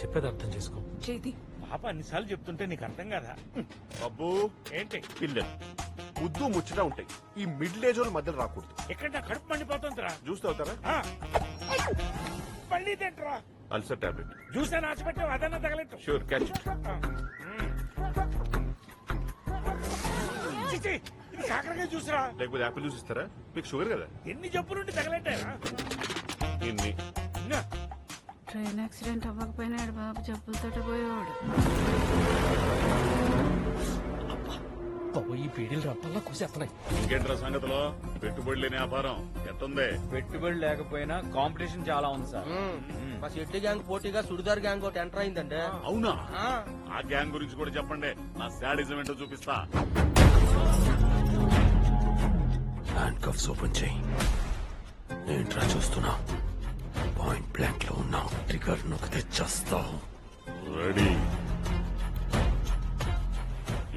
చెప్పేది అర్థం చేసుకో. చేతి పాప అన్నిసార్లు చెప్తుంటే నీకు అర్థం కదా. అబ్బో ఏంటి పిల్లలు ముద్దు ముచ్చట ఉంటాయి. ఈ మిడిల్ ఏజ్ వాళ్ళ మధ్యలో రాకూడదు. ఎక్కడ నా కడుపు మండిపోతుందిరా. జ్యూస్ తాగుతారా? మళ్ళీ తింటరా. Ulcer tablet. జ్యూస్ అని ఆశపెట్టావు, అదన్నా తగలెట్టు. Sure catch it. చిచి, ఇది కాకరకాయ జ్యూస్ రా. లేకపోతే యాపిల్ జ్యూస్ ఇస్తారా? మీకు షుగర్ కదా. ఎన్ని జబ్బులుండి తగలెట్టారా. ఇన్ని ట్రైన్ యాక్సిడెంట్ అవ్వకపోయినా బాబు జబ్బులతో పోయేవాడు. ఈ పీడీలు రప్పల్లా కూసేస్తున్నాయి. ఇంకేంట్రా సంగతిలో? పెట్టుబడి లేని వ్యాపారం ఎట్టుంది? పెట్టుబడి లేకపోయినా కాంపిటీషన్ చాలా ఉంది సార్. మా షెట్టి గ్యాంగ్ పోటీగా సుడిదార్ గ్యాంగ్ ఒకటి ఎంటర్ అయిందంటే. అవునా? ఆ గ్యాంగ్ గురించి కూడా చెప్పండి. నా శాడిజం ఏంటో చూపిస్తా. హ్యాండ్ కఫ్స్ ఓపెన్ చేయి. ఏంట్రా చూస్తున్నా? పాయింట్ బ్లాంక్ లో ఉన్నావు. ట్రిగర్ నొక్కితే చస్తావు. రెడీ.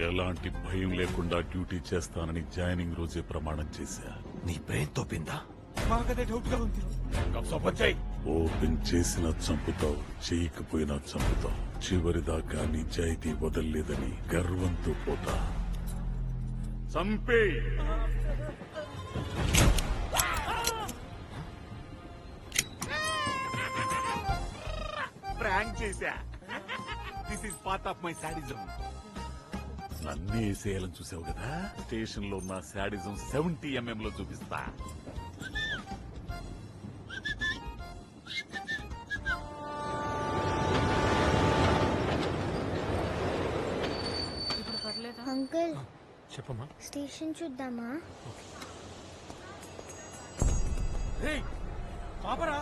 ఎలాంటి భయం లేకుండా డ్యూటీ చేస్తానని జాయినింగ్ రోజే ప్రమాణం చేశా. నీ బ్రెయిన్ తోపిందా? ఓపెన్ చేసినా చంపుతావు, చేయకపోయినా చంపుతావు. చివరిదాకా నిజాయితీ వదల్లేదని గర్వంతో పోతా. చంపే. ప్రాంక్ చేశా. This is part of my sadism. నన్నే వేసేయాలని చూసావు కదా. స్టేషన్ లో ఉన్న శాడిజం 70 mm లో చూపిస్తా. ఇప్పుడు పర్లేదా? అంకుల్ చెప్పమ్మా. స్టేషన్ చూద్దామా? పాపరా.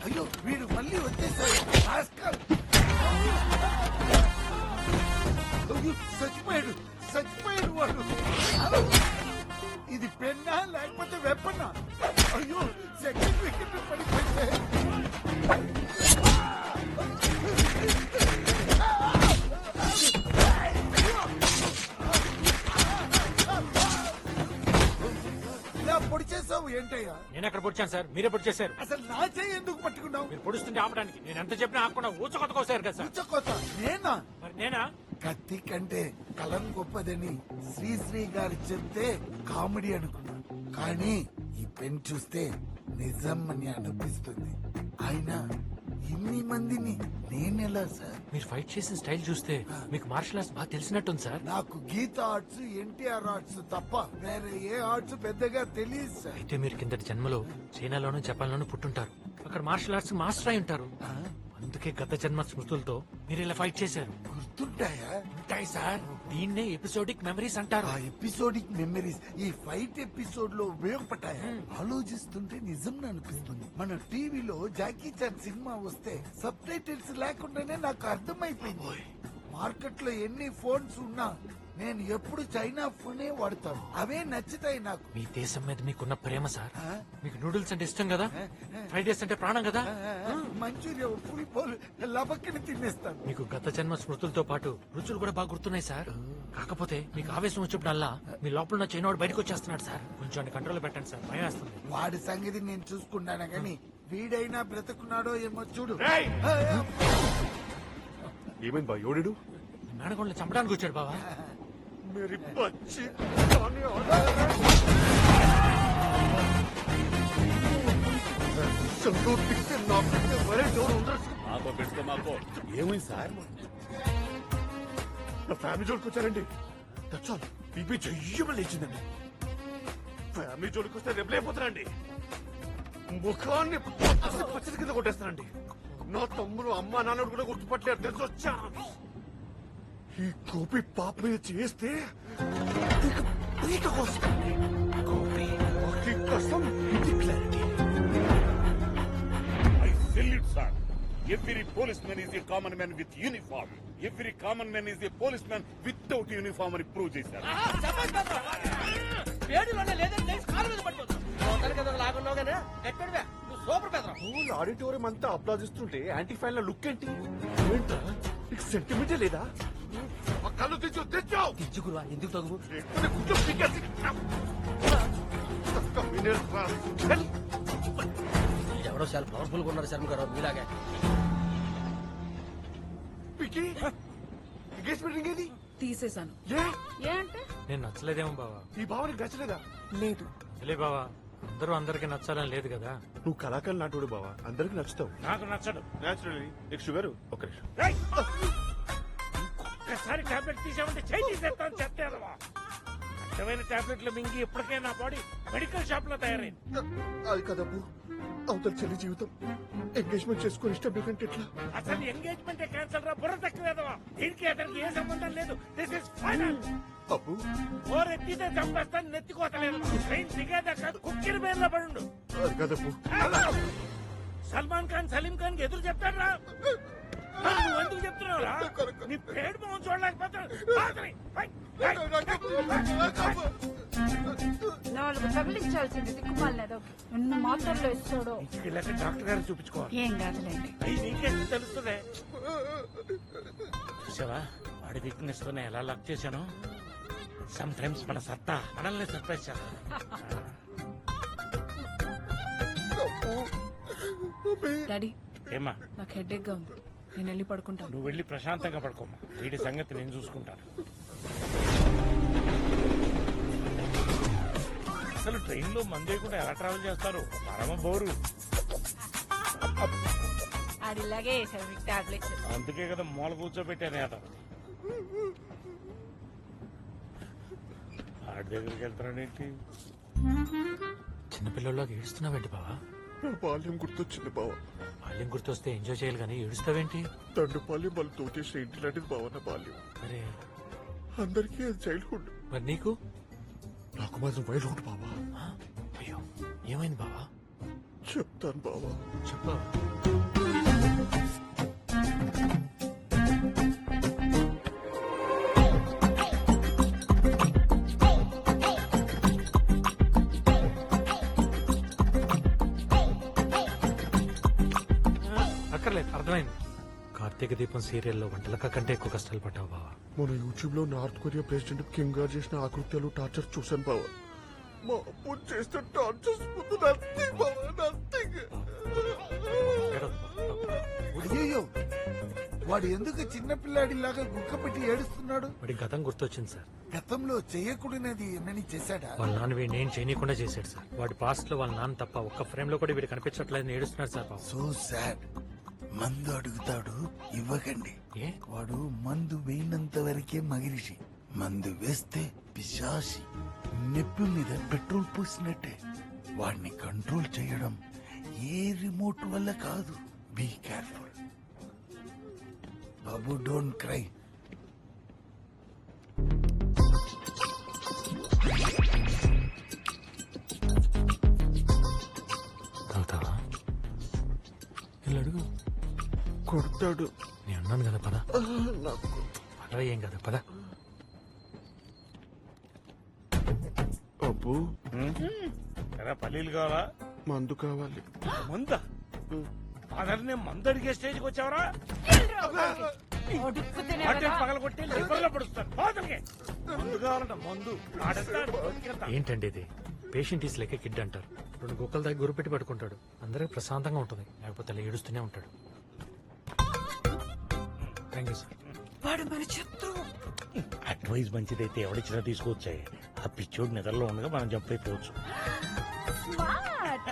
అయ్యో వీడు మళ్ళీ వచ్చేసాడు. చచ్చిపోయాడు చచ్చిపోయాడు వాడు. ఇది పెన్నా లేకపోతే వెపన్నా? అయ్యో సెకండ్ వికెట్ పడిపోయింది. ఇలా పొడి చేసావు ఏంటయ్యా? నేను ఎక్కడ పొడిచాను సార్? మీరే పొడి చేశారు. అసలు నా చేయి ఎందుకు పట్టుకున్నావు? మీరు పొడుస్తుంటే ఆపడానికి నేను ఎంత చెప్పినా ఆపకుండా ఊచకొత్త కోసారు కదా సార్. ఉచ్చకోత నేనా? మరి నేనా? కత్తి కంటే కలం గొప్పదని శ్రీశ్రీ గారు చెప్తే కామెడీ అనుకున్నా, కానీ ఈ పెన్ చూస్తే నిజం అని అనిపిస్తుంది. అయినా ఇన్ని మందిని నేనెలా సార్? మీరు ఫైట్ చేసిన స్టైల్ చూస్తే మీకు మార్షల్ ఆర్ట్స్ బాగా తెలిసినట్టుంది సార్. నాకు గీత ఆర్ట్స్, ఎన్టీఆర్ ఆర్ట్స్ తప్ప వేరే ఏ ఆర్ట్స్ పెద్దగా తెలియదు సార్. అయితే మీరు కిందటి జన్మలో చైనాలోనూ జపాన్లోనూ పుట్టుంటారు. అక్కడ మార్షల్ ఆర్ట్స్ మాస్టర్ అయి ఉంటారు. అందుకే గత జన్మ స్మృతులతో మీరు ఇలా ఫైట్ చేశారు. గుర్తుంటాయా? ఉంటాయి సార్. దీన్నే ఎపిసోడిక్ మెమరీస్ అంటారు. ఆ ఎపిసోడిక్ మెమరీస్ ఈ ఫైట్ ఎపిసోడ్ లో ఉపయోగపడ్డాయా? ఆలోచిస్తుంటే నిజం అనిపిస్తుంది. మన టీవీలో జాకీ చాన్ సినిమా వస్తే సబ్ టైటిల్స్ లేకుండానే నాకు అర్థమైపోయింది. మార్కెట్ లో ఎన్ని ఫోన్స్ ఉన్నా నేను ఎప్పుడు చైనా ఫోనే వాడతాను. అవే నచ్చుతాయి నాకు. మీ దేశం మీద మీకున్న ప్రేమ సార్. ఆ? మీకు నూడిల్స్ అంటే ఇష్టం కదా, ఫ్రైడ్ రైస్ అంటే ప్రాణం కదా. మంచూరియా ఫుల్ పోల్ లబక్కని తినేస్తాను. మీకు గత జన్మ స్మృతులతో పాటు రుచులు కూడా బాగా గుర్తున్నాయి సార్. కాకపోతే మీకు ఆవేశం వచ్చినప్పుడల్లా మీ లోపల ఉన్న చైనాడు బయటకు వచ్చేస్తున్నాడు సార్. కొంచెం కంట్రోల్ పెట్టండి సార్, భయం వేస్తుంది. వాడి సంగతి నేను చూసుకున్నాను గాని వీడైనా బ్రతుకున్నాడో ఏమో చూడు. ఏమైంది బా? ఎవడు? మేనగోళ్ళని చంపడానికి వచ్చాడు బావా. మేరీ బచ్చి. నాతో పెట్టుకో మాకో. ఏమైంది సార్? నా ఫ్యామిలీ జోలికి వచ్చారండి. దట్స్ బీపీ చెయ్యమని లేచిందండి. ఫ్యామిలీ జోలికి వస్తే రెబలైపోతారండి. ముఖాన్ని పచ్చడి కింద కొట్టేస్తానండి. నా తమ్ముడు అమ్మా నాన్నడు కూడా గుర్తుపట్టలేరు. తెలిసి వచ్చా ఈ గోపి పాప మీద చేస్తే గోపి కోసం ఇది clarity. I salute, sir. Every policeman is a common man with uniform. Every common man is a policeman without uniform అని ప్రూవ్ చేశారు. ఆడిటోరియం అంతా అప్లాజిస్తుంటే యాంటీ ఫ్యాన్ లుక్ ఏంటి? ఏంటా నీకు సెంటిమెంటే లేదా? ఆ కళ్ళు తెచ్చు తెచ్చావు తెచ్చుకురా ఎందుకు తగు గుడ్లు పీకేసి ఎవడో చాలా పవర్ఫుల్ గా ఉన్నారు శర్మ గారు మీలాగే పికి ఎంగేజ్మెంట్ రింగ్ ఏది తీసేశాను ఏ ఏ అంటే నేను నచ్చలేదేమో బావా. ఈ భావనకి నచ్చలేదా లేదు లే బావా, అందరూ అందరికి నచ్చాలని లేదు కదా. నువ్వు కళాకారులు నాటుడు బావా అందరికి నచ్చుతావు నాకు నచ్చడు. నేచురల్లీ నీకు షుగర్ ఒక నిమిషం రేయ్! ఒక్కసారి టాబ్లెట్ తీసామంటే చేయి తీసేస్తాను చెప్తావా? అడ్డమైన టాబ్లెట్లు మింగి ఇప్పటికే నా బాడీ మెడికల్ షాప్ లో తయారైంది. అది కదబ్బు అవతల చెల్లి జీవితం ఎంగేజ్మెంట్ చేసుకుని ఇష్టం లేకంటే ఎట్లా అసలు ఎంగేజ్మెంట్ క్యాన్సల్ రా, బుర్ర తక్కువేదవా. దీనికి అతనికి ఏ సంబంధం లేదు. This is final. అబ్బు ఓర్ ఎత్తితే చంపేస్తాను, నెత్తికోతలేదు. ట్రైన్ దిగేదాకా కుక్కిరి బేర్లో పడుండు. అది కదబ్బు సల్మాన్ ఖాన్ సలీం ఖాన్ కి ఎదురు చెప్తాడు రా. నువ్వు ఎందుకు చెప్తున్నావు రా? నీ పేడు మొహం చూడలేకపోతాడు. నాలుగు తగిలించాల్సింది దిక్కుమాలనేదో ఎన్ని మాత్రల్లో ఇస్తాడో ఇంటికి డాక్టర్ గారికి చూపించుకోవాలి. ఏం కాదులేండి. అయ్యి నీకేం తెలుస్తుంది? చూసావా వాడి వీక్నెస్ తోనే ఎలా లక్ చేశాను. సమ్ టైమ్స్ మన సత్తా మనల్ని సర్ప్రైజ్ చేస్తా. డాడీ ఏమా నాకు హెడేక్ గా ఉంది, నేను వెళ్ళి పడుకుంటాను. నువ్వు వెళ్ళి ప్రశాంతంగా పడుకోమ్మా. వీడి సంగతి నేను చూసుకుంటాను. అసలు ట్రైన్ లో మందే కూడా ఎలా ట్రావెల్ చేస్తారు? పరమ బోరు. అది ఇలాగే వేసాడు మీకు టాబ్లెట్స్. అందుకే కదా మూల కూర్చోబెట్టాను అతను. ఆడి దగ్గరికి వెళ్తాడేంటి? చిన్నపిల్లల్లోకి ఏడుస్తున్నావేంటి బావా? నా బాల్యం గుర్తొచ్చింది బావా బాల్యం గుర్తొస్తే ఎంజాయ్ చేయాలి కానీ ఏడుస్తావేంటి? తండ్రి బాల్యం వాళ్ళు తోచేసిన ఇంటి లాంటిది బావా నా బాల్యం అరే అందరికీ అది చైల్డ్హుడ్ మరి నీకు? నాకు మాత్రం వైల్డ్హుడ్ బావా ఆ? అయ్యో ఏమైంది బావా? చెప్తాను బావా చెప్పు. అక్కర్లేదు, అర్థమైంది. కార్తీక దీపం సీరియల్లో వంటలక కంటే ఎక్కువ కష్టాలు పడ్డావు బావా. మన యూట్యూబ్ లో నార్త్ కొరియా ప్రెసిడెంట్ కిమ్ గారు చేసిన ఆకృత్యాలు టార్చర్ చూశాను బావా మా అప్పు చేసిన టార్చర్స్ ముందు నథింగ్ బావా నథింగ్ అయ్యో వాడు ఎందుకు చిన్నపిల్లాడిలాగా గుక్క పెట్టి ఏడుస్తున్నాడు? వాడి గతం గుర్తొచ్చింది సార్. గతంలో చేయకూడనిది ఏమని చేశాడా? వాళ్ళ నాన్న వీడిని ఏం చేయనీయకుండా చేశాడు సార్. వాడి పాస్ట్ లో వాళ్ళ నాన్న తప్ప ఒక్క ఫ్రేమ్ లో కూడా వీడు కనిపించట్లేదని ఏడుస్తున్నాడు సార్ పాపం. So sad. మందు అడుగుతాడు, ఇవ్వకండి. ఏ? వాడు మందు వేయినంత వరకే మగిరిషి, మందు వేస్తే పిశాసి. నెప్పి మీద పెట్రోల్ పోసినట్టే. వాడిని కంట్రోల్ చేయడం ఏ రిమోట్ వల్ల కాదు. బీ కేర్ఫుల్ బాబు, డోంట్ క్రై. తాగుతావా? ఇలా అడుగు. కొడతాడు నేను అన్నాను కదా పద. నాకు పద, ఏం కదా పద. అబ్బు ఎరా పల్లీలు కావాలా? మందు కావాలి మందా? ఫాదర్నే మందు అడిగే స్టేజ్కి వచ్చావరా? వాటిని పగలగొట్టి లివర్లో పడుస్తాను. ఫాదర్కి మందు కావాలంట, మందు. ఆడెత్తాడు, బతికేత్తా. ఏంటండి ఇది? పేషెంట్ ఈస్ లైక్ కిడ్ అంటారు. రెండు గుక్కల దగ్గర గురిపెట్టి పడుకుంటాడు. అందరికి ప్రశాంతంగా ఉంటుంది, లేకపోతే అలా ఏడుస్తూనే ఉంటాడు. Thank you sir. వాడు మన శత్రువు. అడ్వైస్ మంచిదైతే ఎవడిచ్చినా తీసుకొచ్చాయి. ఆ పిచ్చోడు నిద్రలో ఉండగా మనం జంప్ అయిపోవచ్చు. స్మార్ట్.